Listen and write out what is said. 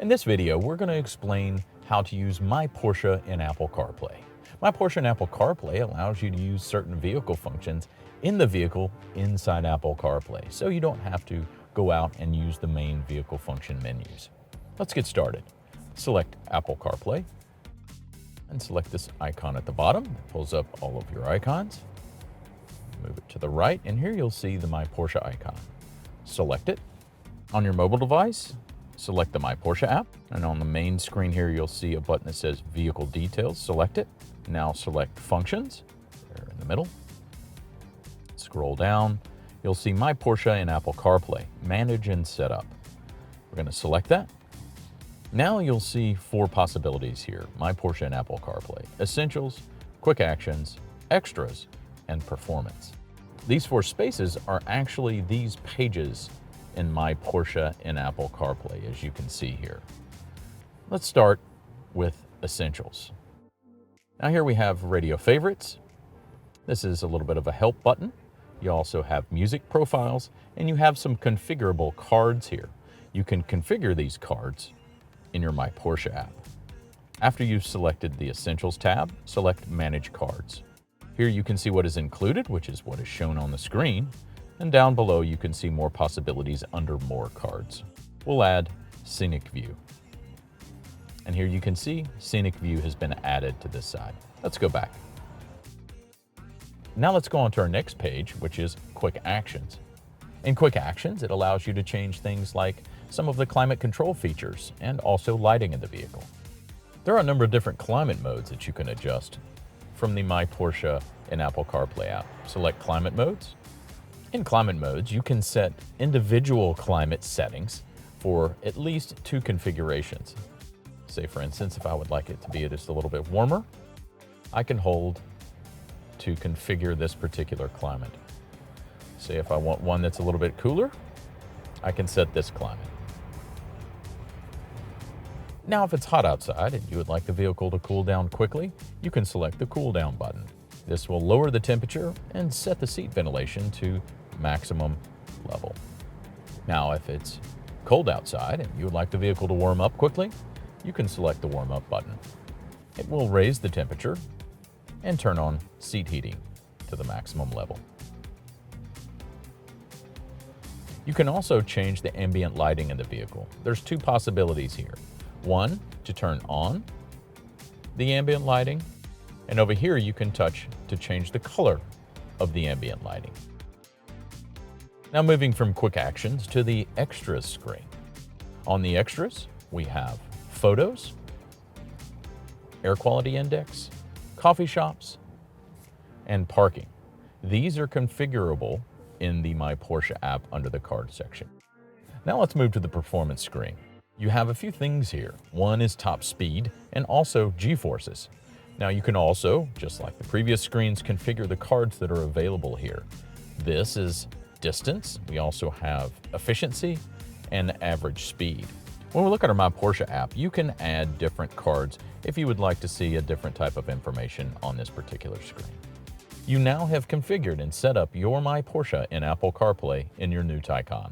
In this video, we're going to explain how to use My Porsche in Apple CarPlay. My Porsche in Apple CarPlay allows you to use certain vehicle functions in the vehicle inside Apple CarPlay, so you don't have to go out and use the main vehicle function menus. Let's get started. Select Apple CarPlay and select this icon at the bottom. It pulls up all of your icons. Move it to the right, and here you'll see the My Porsche icon. Select it. On your mobile device, select the My Porsche app, and on the main screen here you'll see a button that says Vehicle Details. Select it. Now select Functions, there in the middle. Scroll down, you'll see My Porsche in Apple CarPlay, Manage and Setup. We're going to select that. Now you'll see four possibilities here: My Porsche in Apple CarPlay, Essentials, Quick Actions, Extras, and Performance. These four spaces are actually these pages in My Porsche in Apple CarPlay, as you can see here. Let's start with Essentials. Now here we have Radio Favorites. This is a little bit of a help button. You also have music profiles, and you have some configurable cards here. You can configure these cards in your My Porsche app. After you've selected the Essentials tab, select Manage Cards. Here you can see what is included, which is what is shown on the screen, and down below you can see more possibilities under More Cards. We'll add Scenic View. And here you can see Scenic View has been added to this side. Let's go back. Now let's go on to our next page, which is Quick Actions. In Quick Actions, it allows you to change things like some of the climate control features and also lighting in the vehicle. There are a number of different climate modes that you can adjust from the My Porsche in Apple CarPlay app. Select Climate Modes. In Climate Modes, you can set individual climate settings for at least two configurations. Say, for instance, if I would like it to be just a little bit warmer, I can hold to configure this particular climate. Say if I want one that's a little bit cooler, I can set this climate. Now, if it's hot outside and you would like the vehicle to cool down quickly, you can select the Cool Down button. This will lower the temperature and set the seat ventilation to maximum level. Now, if it's cold outside and you would like the vehicle to warm up quickly, you can select the Warm Up button. It will raise the temperature and turn on seat heating to the maximum level. You can also change the ambient lighting in the vehicle. There's two possibilities here. One, to turn on the ambient lighting, and over here you can touch to change the color of the ambient lighting. Now moving from Quick Actions to the Extras screen. On the Extras, we have Photos, Air Quality Index, Coffee Shops, and Parking. These are configurable in the My Porsche app under the Card section. Now let's move to the Performance screen. You have a few things here. One is top speed and also G-forces. Now you can also, just like the previous screens, configure the cards that are available here. This is distance. We also have efficiency and average speed. When we look at our My Porsche app, you can add different cards if you would like to see a different type of information on this particular screen. You now have configured and set up your My Porsche in Apple CarPlay in your new Taycan.